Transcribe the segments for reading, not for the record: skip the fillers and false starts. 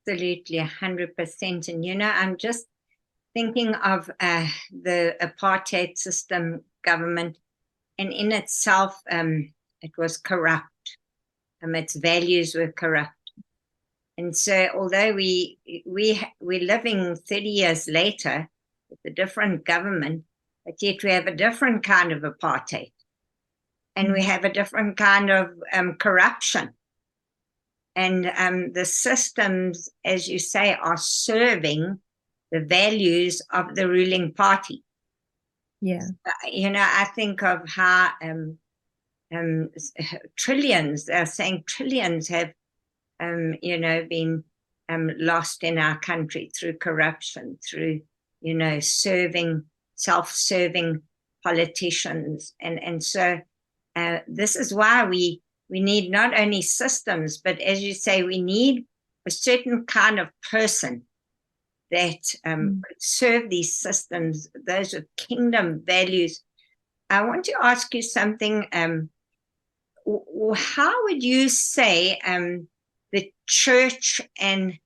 Absolutely, 100%. And I'm just thinking of the apartheid system government, and in itself, it was corrupt. Its values were corrupt. And so, although we're living 30 years later with a different government, but yet we have a different kind of apartheid, and we have a different kind of corruption. And the systems, as you say, are serving the values of the ruling party. Yeah. I think of how trillions, they're saying trillions have, been lost in our country through corruption, through, self-serving politicians. And so this is why we need not only systems, but as you say, we need a certain kind of person that could serve these systems, those with kingdom values. I want to ask you something. How would you say the church and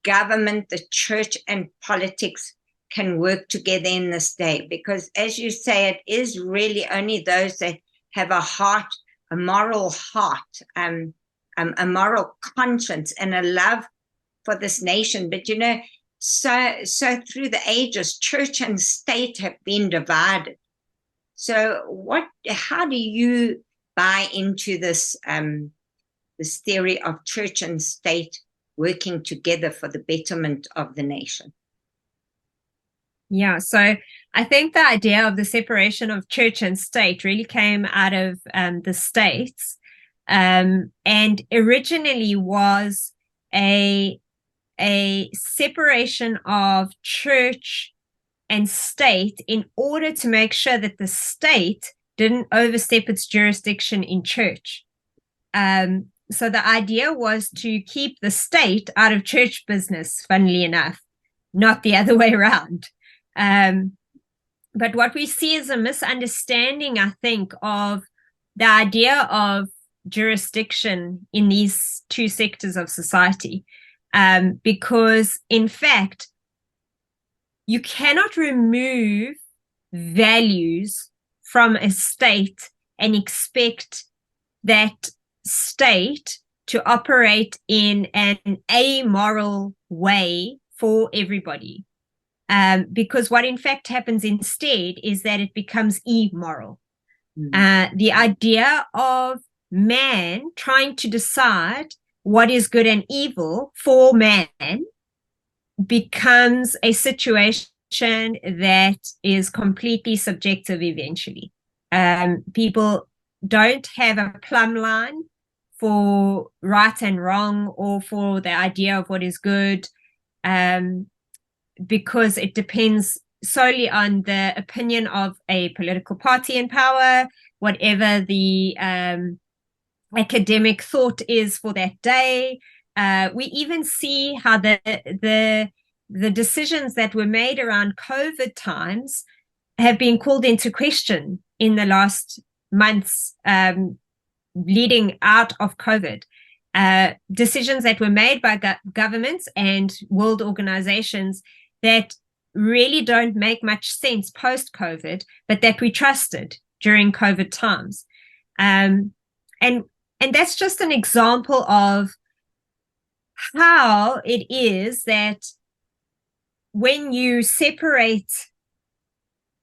government, the church and politics can work together in this day? Because as you say, it is really only those that have a heart, a moral heart, a moral conscience, and a love for this nation. But so through the ages, church and state have been divided. So how do you buy into this this theory of church and state working together for the betterment of the nation? Yeah, so I think the idea of the separation of church and state really came out of the States, and originally was a separation of church and state in order to make sure that the state didn't overstep its jurisdiction in church. So the idea was to keep the state out of church business, funnily enough, not the other way around. But what we see is a misunderstanding, I think, of the idea of jurisdiction in these two sectors of society. Because, in fact, you cannot remove values from a state and expect that state to operate in an amoral way for everybody. Because what in fact happens instead is that it becomes immoral. The idea of man trying to decide what is good and evil for man becomes a situation that is completely subjective eventually. People don't have a plumb line for right and wrong, or for the idea of what is good, because it depends solely on the opinion of a political party in power, whatever the academic thought is for that day. We even see how the decisions that were made around COVID times have been called into question in the last months leading out of COVID. Decisions that were made by governments and world organizations that really don't make much sense post-COVID, but that we trusted during COVID times. And that's just an example of how it is that when you separate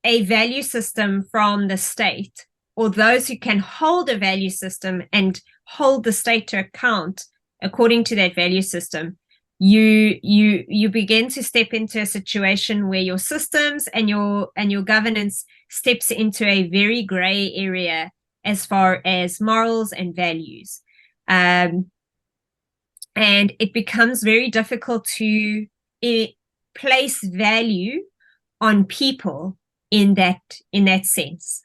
a value system from the state, or those who can hold a value system and hold the state to account according to that value system, you begin to step into a situation where your systems and your governance steps into a very gray area as far as morals and values. And it becomes very difficult to place value on people in that sense,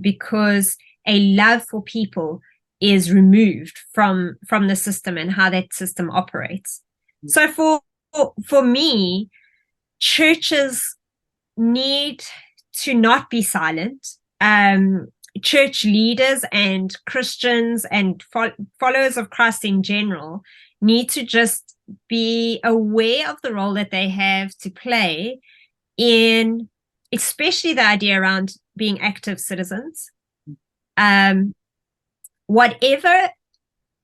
because a love for people is removed from the system and how that system operates. So for me, churches need to not be silent. Church leaders and Christians and followers of Christ in general need to just be aware of the role that they have to play in, especially the idea around being active citizens. Whatever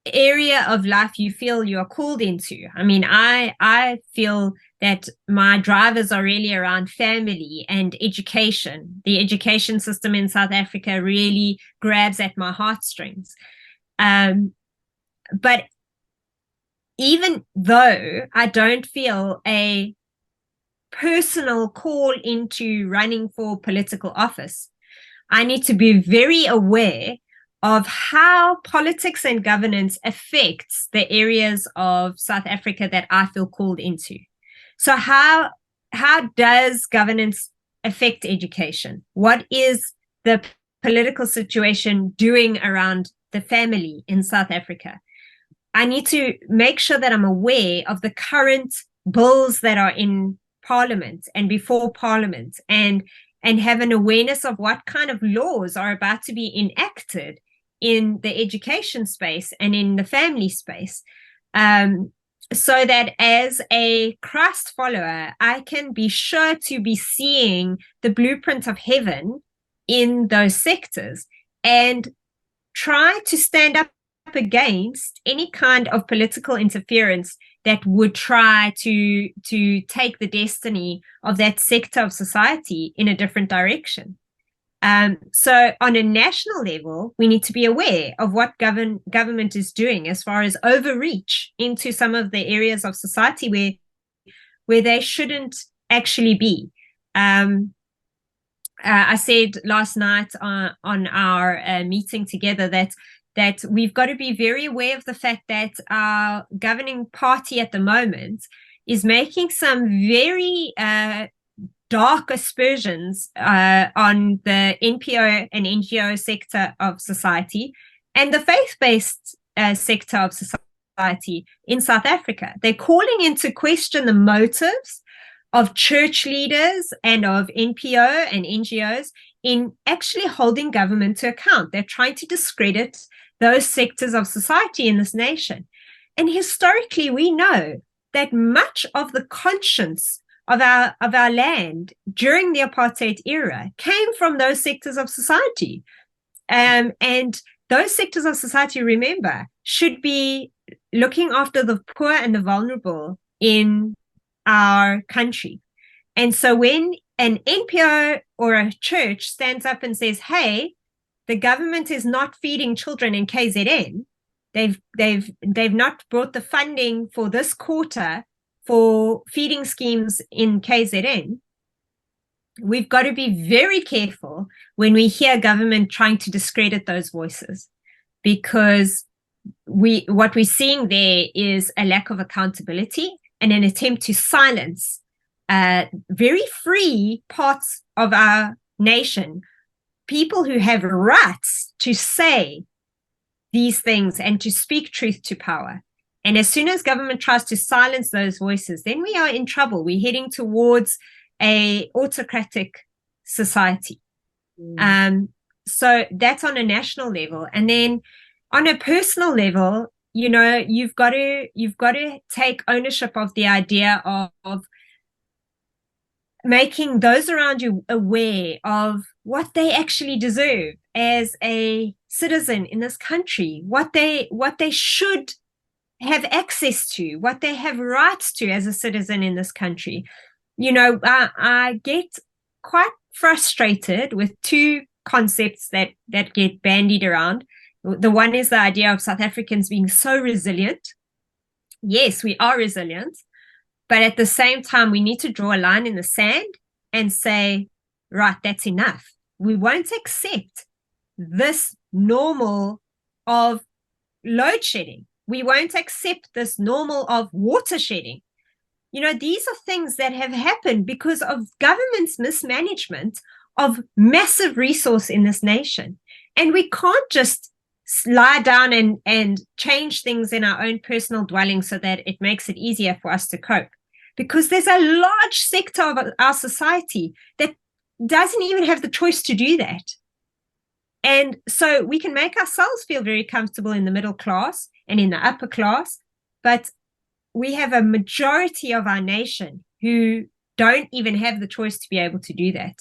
area of life you feel you are called into. I mean, I feel that my drivers are really around family and education. The education system in South Africa really grabs at my heartstrings. But even though I don't feel a personal call into running for political office, I need to be very aware of how politics and governance affects the areas of South Africa that I feel called into. So how does governance affect education? What is the political situation doing around the family in South Africa? I need to make sure that I'm aware of the current bills that are in Parliament and before Parliament, and have an awareness of what kind of laws are about to be enacted in the education space and in the family space, so that as a Christ follower, I can be sure to be seeing the blueprint of heaven in those sectors and try to stand up against any kind of political interference that would try to take the destiny of that sector of society in a different direction. So on a national level, we need to be aware of what government is doing as far as overreach into some of the areas of society where they shouldn't actually be. I said last night on our meeting together that we've got to be very aware of the fact that our governing party at the moment is making some very dark aspersions on the NPO and NGO sector of society and the faith-based sector of society in South Africa. They're calling into question the motives of church leaders and of NPO and NGOs in actually holding government to account. They're trying to discredit those sectors of society in this nation. And historically, we know that much of the conscience of our land during the apartheid era came from those sectors of society. And those sectors of society, remember, should be looking after the poor and the vulnerable in our country. And so when an NPO or a church stands up and says, hey, the government is not feeding children in KZN, they've not brought the funding for this quarter for feeding schemes in KZN, we've got to be very careful when we hear government trying to discredit those voices, because what we're seeing there is a lack of accountability and an attempt to silence very free parts of our nation, people who have rights to say these things and to speak truth to power. And as soon as government tries to silence those voices, then we are in trouble. We're heading towards a autocratic society. So that's on a national level. And then on a personal level, you know, you've got to take ownership of the idea of making those around you aware of what they actually deserve as a citizen in this country, what they should have access to, what they have rights to as a citizen in this country. You know, I get quite frustrated with two concepts that get bandied around. The one is the idea of South Africans being so resilient. Yes, we are resilient, but at the same time, we need to draw a line in the sand and say, right, that's enough. We won't accept this normal of load shedding. We won't accept this normal of water shedding. You know, these are things that have happened because of government's mismanagement of massive resource in this nation. And we can't just lie down and change things in our own personal dwelling so that it makes it easier for us to cope. Because there's a large sector of our society that doesn't even have the choice to do that. And so we can make ourselves feel very comfortable in the middle class and in the upper class, but we have a majority of our nation who don't even have the choice to be able to do that.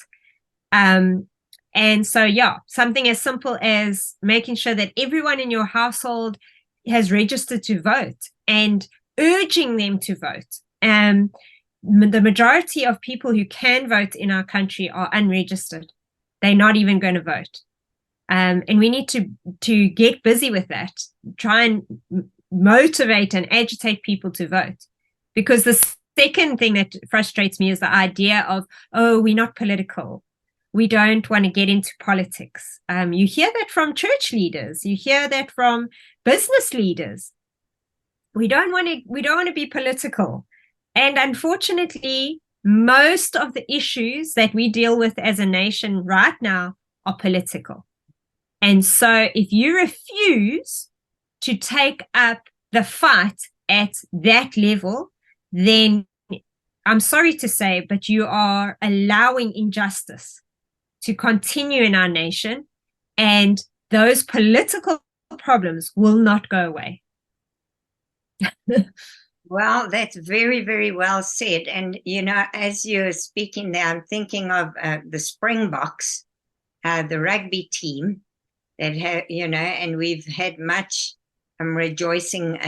And so, yeah, something as simple as making sure that everyone in your household has registered to vote and urging them to vote. The majority of people who can vote in our country are unregistered. They're not even going to vote. And we need to get busy with that, try and motivate and agitate people to vote. Because the second thing that frustrates me is the idea of, oh, we're not political. We don't want to get into politics. You hear that from church leaders. You hear that from business leaders. We don't want to be political. And unfortunately, most of the issues that we deal with as a nation right now are political. And so if you refuse to take up the fight at that level, then I'm sorry to say, but you are allowing injustice to continue in our nation, and those political problems will not go away. Well, that's very, very well said. And, you know, as you're speaking there, I'm thinking of the Springboks, the rugby team that have, you know, and we've had much rejoicing,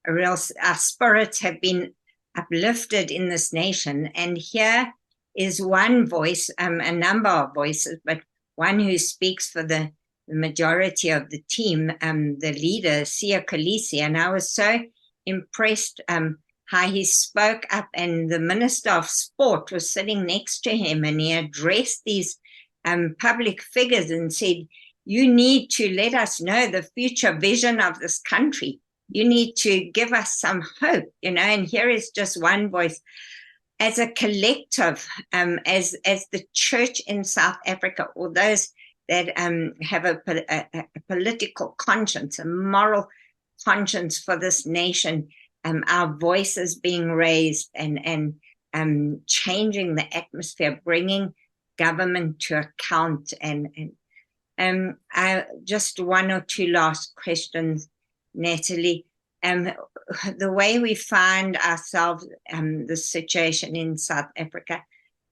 our spirits have been uplifted in this nation. And here is one voice, a number of voices, but one who speaks for the majority of the team, the leader, Siya Kolisi. And I was so impressed how he spoke up, and the Minister of Sport was sitting next to him, and he addressed these public figures and said, you need to let us know the future vision of this country. You need to give us some hope, you know, and here is just one voice. As a collective, as the church in South Africa, or those that have a political conscience, a moral conscience for this nation, our voices being raised and changing the atmosphere, bringing government to account. And just one or two last questions, Natalie. The way we find ourselves, the situation in South Africa,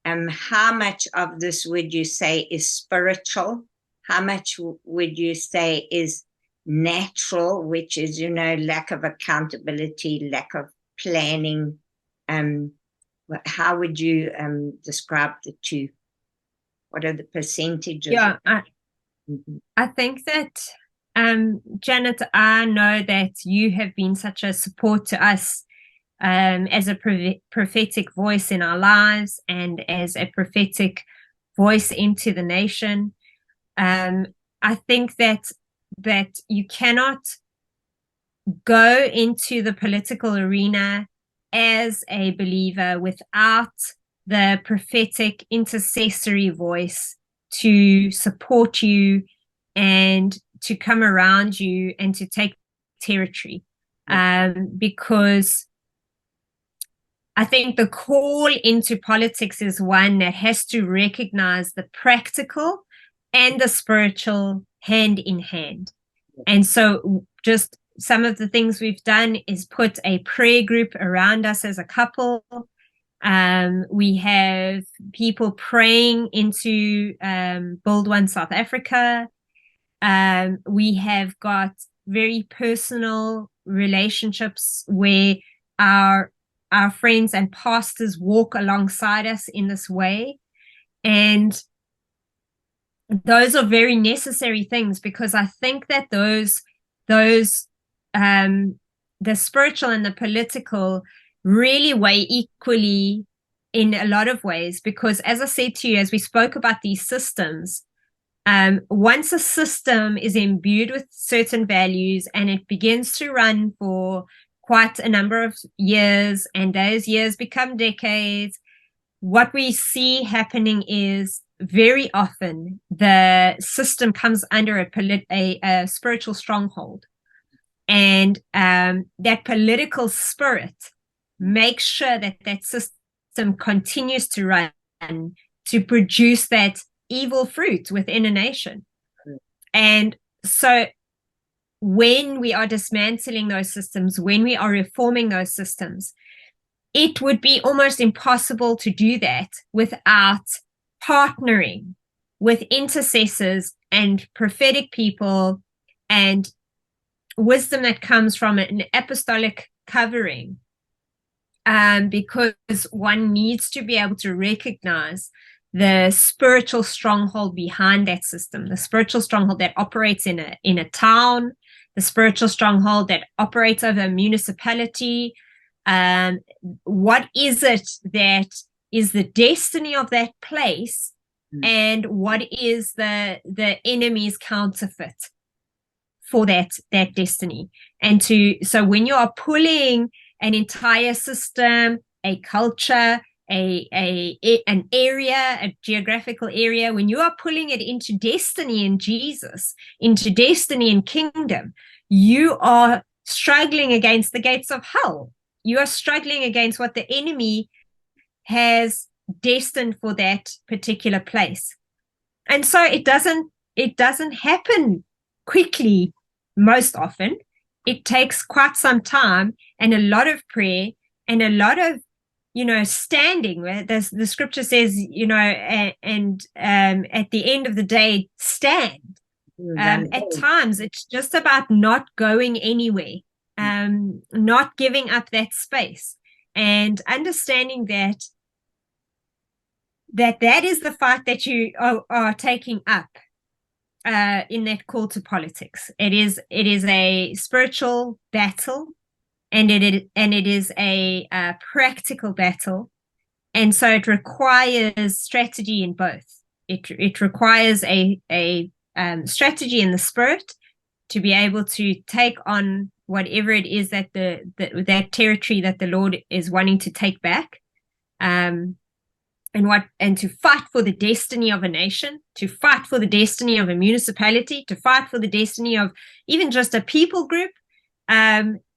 how much of this would you say is spiritual? How much would you say is natural, which is, you know, lack of accountability, lack of planning? How would you describe the two? What are the percentages? Yeah, I think that, Janet, I know that you have been such a support to us as a prophetic voice in our lives and as a prophetic voice into the nation. I think that you cannot go into the political arena as a believer without the prophetic intercessory voice to support you and to come around you and to take territory. Because I think the call into politics is one that has to recognize the practical and the spiritual hand in hand. And so just some of the things we've done is put a prayer group around us as a couple. We have people praying into Build One South Africa. We have got very personal relationships where our friends and pastors walk alongside us in this way. And those are very necessary things, because I think that those the spiritual and the political really weigh equally in a lot of ways. Because as I said to you, as we spoke about these systems, once a system is imbued with certain values and it begins to run for quite a number of years, and those years become decades, what we see happening is very often the system comes under a spiritual stronghold, and that political spirit makes sure that that system continues to run to produce that evil fruit within a nation. And so when we are dismantling those systems, when we are reforming those systems, it would be almost impossible to do that without partnering with intercessors and prophetic people and wisdom that comes from an apostolic covering. Because one needs to be able to recognize the spiritual stronghold behind that system, the spiritual stronghold that operates in a town, the spiritual stronghold that operates over a municipality. What is it that is the destiny of that place, and what is the enemy's counterfeit for that destiny? And so when you are pulling an entire system, a culture, an area, a geographical area, when you are pulling it into destiny in Jesus, into destiny in kingdom, you are struggling against the gates of hell. You are struggling against what the enemy has destined for that particular place. And so it doesn't happen quickly most often. It takes quite some time and a lot of prayer and a lot of, standing. The scripture says, and at the end of the day, stand. At times, it's just about not going anywhere, not giving up that space, and understanding that is the fight that you are taking up in that call to politics. It is a spiritual battle, and it is a practical battle, and so it requires strategy in both. It requires a strategy in the spirit to be able to take on whatever it is that that territory that the Lord is wanting to take back, and to fight for the destiny of a nation, to fight for the destiny of a municipality, to fight for the destiny of even just a people group.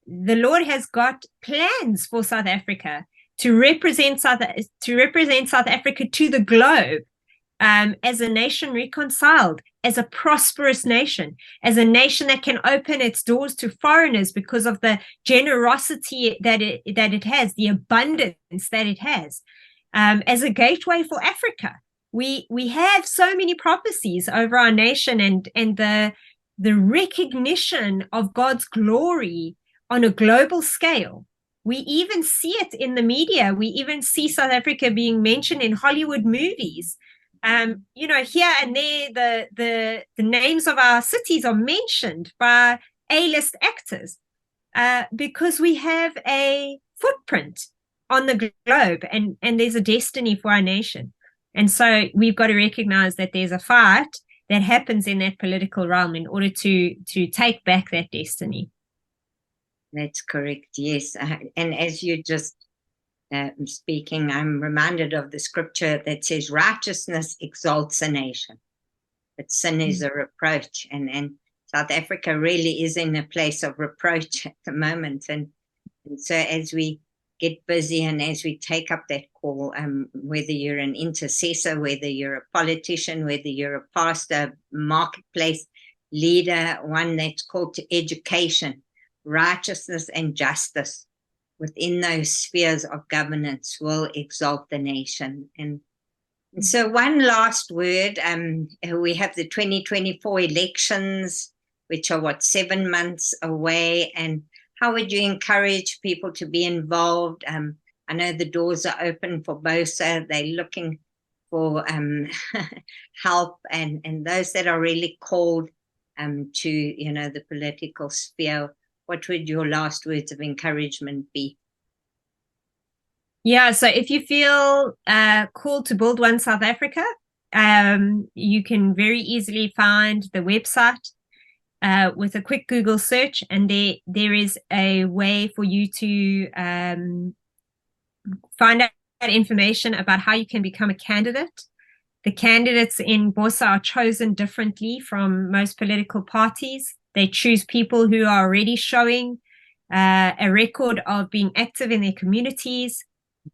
The Lord has got plans for South Africa to represent South Africa to the globe, as a nation reconciled, as a prosperous nation, as a nation that can open its doors to foreigners because of the generosity that it has, the abundance that it has, as a gateway for Africa. We have so many prophecies over our nation, and the recognition of God's glory on a global scale. We even see it in the media. We even see South Africa being mentioned in Hollywood movies. Here and there, the names of our cities are mentioned by A-list actors, because we have a footprint on the globe, and there's a destiny for our nation. And so we've got to recognize that there's a fight that happens in that political realm in order to take back that destiny. That's correct, yes. And as you just speaking, I'm reminded of the scripture that says righteousness exalts a nation, but sin is a reproach. And South Africa really is in a place of reproach at the moment. And so as we get busy and as we take up that call, whether you're an intercessor, whether you're a politician, whether you're a pastor, marketplace leader, one that's called to education, righteousness and justice within those spheres of governance will exalt the nation. And so one last word, we have the 2024 elections, which are 7 months away, and how would you encourage people to be involved? I know the doors are open for BOSA. They're looking for help, and those that are really called to the political sphere. What would your last words of encouragement be? Yeah, so if you feel called to build one South Africa, you can very easily find the website with a quick Google search, and there is a way for you to find out information about how you can become a candidate. The candidates in BOSA are chosen differently from most political parties. They choose people who are already showing a record of being active in their communities.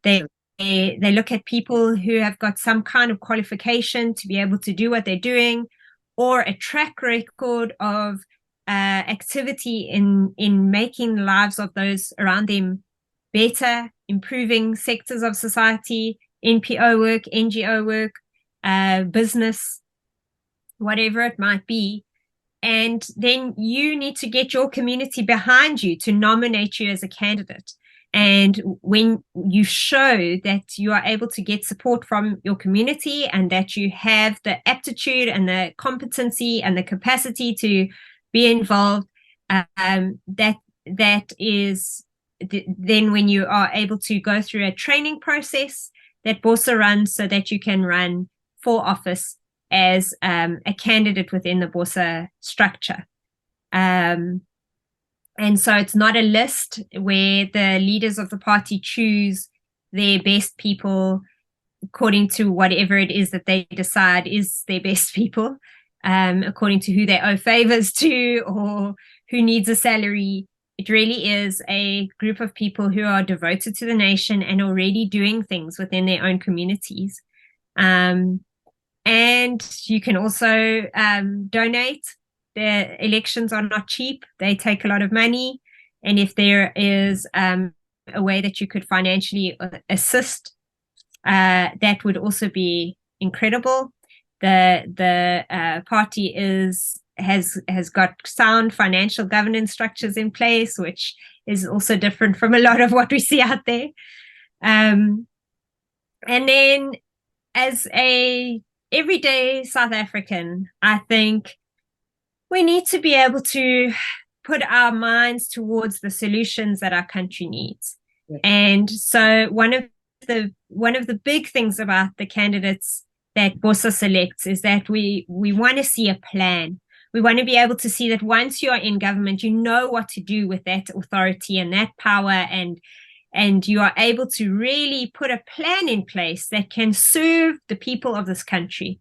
They look at people who have got some kind of qualification to be able to do what they're doing, or a track record of activity in making the lives of those around them better, improving sectors of society, NPO work, NGO work, business, whatever it might be. And then you need to get your community behind you to nominate you as a candidate. And when you show that you are able to get support from your community and that you have the aptitude and the competency and the capacity to be involved, that is then when you are able to go through a training process that BOSA runs so that you can run for office as a candidate within the BOSA structure. And so it's not a list where the leaders of the party choose their best people according to whatever it is that they decide is their best people, according to who they owe favors to or who needs a salary. It really is a group of people who are devoted to the nation and already doing things within their own communities. And you can also donate. The elections are not cheap. They take a lot of money. And if there is a way that you could financially assist, that would also be incredible. The party has got sound financial governance structures in place, which is also different from a lot of what we see out there. And then as a everyday South African, I think we need to be able to put our minds towards the solutions that our country needs. Yeah. And so one of the big things about the candidates that BOSA selects is that we want to see a plan. We want to be able to see that once you are in government, you know what to do with that authority and that power, and you are able to really put a plan in place that can serve the people of this country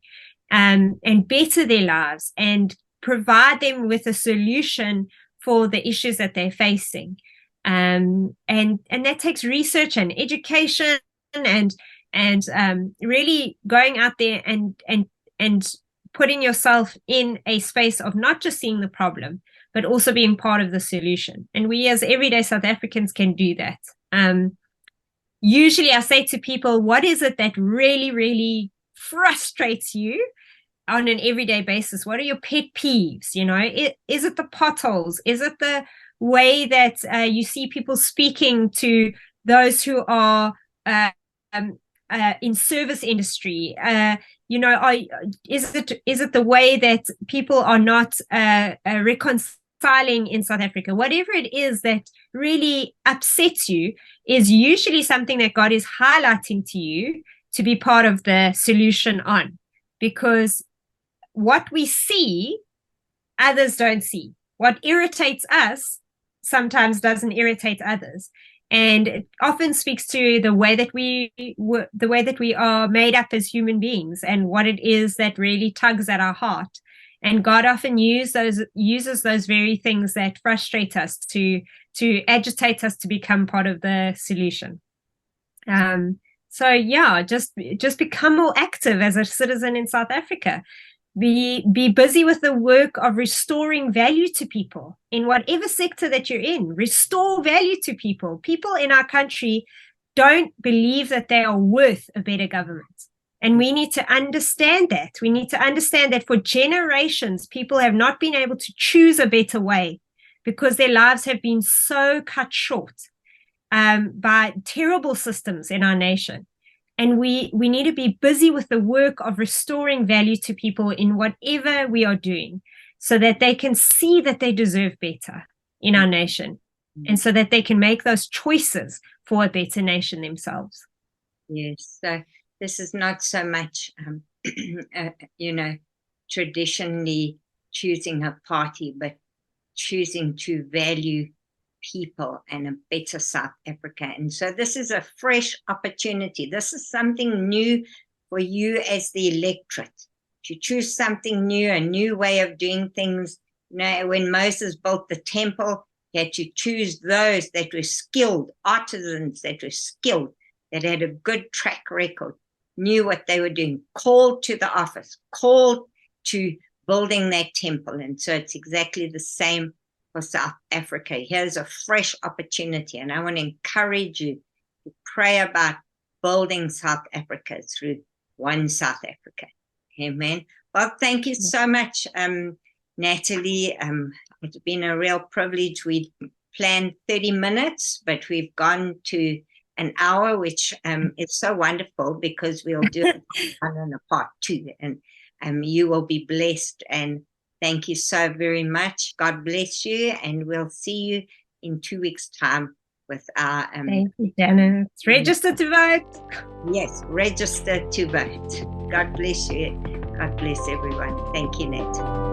and better their lives and provide them with a solution for the issues that they're facing. And that takes research and education and really going out there and putting yourself in a space of not just seeing the problem, but also being part of the solution. And we as everyday South Africans can do that. Usually I say to people, what is it that really, really frustrates you on an everyday basis? What are your pet peeves? You know, is it the potholes? Is it the way that you see people speaking to those who are in service industry? You know, is it the way that people are not reconciling in South Africa? Whatever it is that really upsets you is usually something that God is highlighting to you to be part of the solution on, because what we see, others don't see. What irritates us sometimes doesn't irritate others. And it often speaks to the way that we are made up as human beings and what it is that really tugs at our heart. And God often uses those very things that frustrate us to agitate us to become part of the solution. So yeah, just become more active as a citizen in South Africa. Be busy with the work of restoring value to people in whatever sector that you're in. Restore value to people. People in our country don't believe that they are worth a better government. And we need to understand that. We need to understand that for generations, people have not been able to choose a better way because their lives have been so cut short by terrible systems in our nation. And we need to be busy with the work of restoring value to people in whatever we are doing so that they can see that they deserve better in our nation and so that they can make those choices for a better nation themselves. Yes. So this is not so much, traditionally choosing a party, but choosing to value people and a better South Africa. And so this is a fresh opportunity. This is something new for you as the electorate, to choose something new, a new way of doing things. You know, when Moses built the temple, he had to choose those that were skilled, artisans that were skilled, that had a good track record, knew what they were doing, called to the office, called to building that temple. And so it's exactly the same for South Africa. Here's a fresh opportunity, and I want to encourage you to pray about building South Africa through One South Africa. Amen. Well, thank you so much, Natalie. It's been a real privilege. We planned 30 minutes, but we've gone to an hour, which is so wonderful, because we'll do it on a part 2, and you will be blessed. And thank you so very much. God bless you, and we'll see you in 2 weeks' time with our thank you, Janet. Register to vote. Yes, register to vote. God bless you. God bless everyone. Thank you, Nat.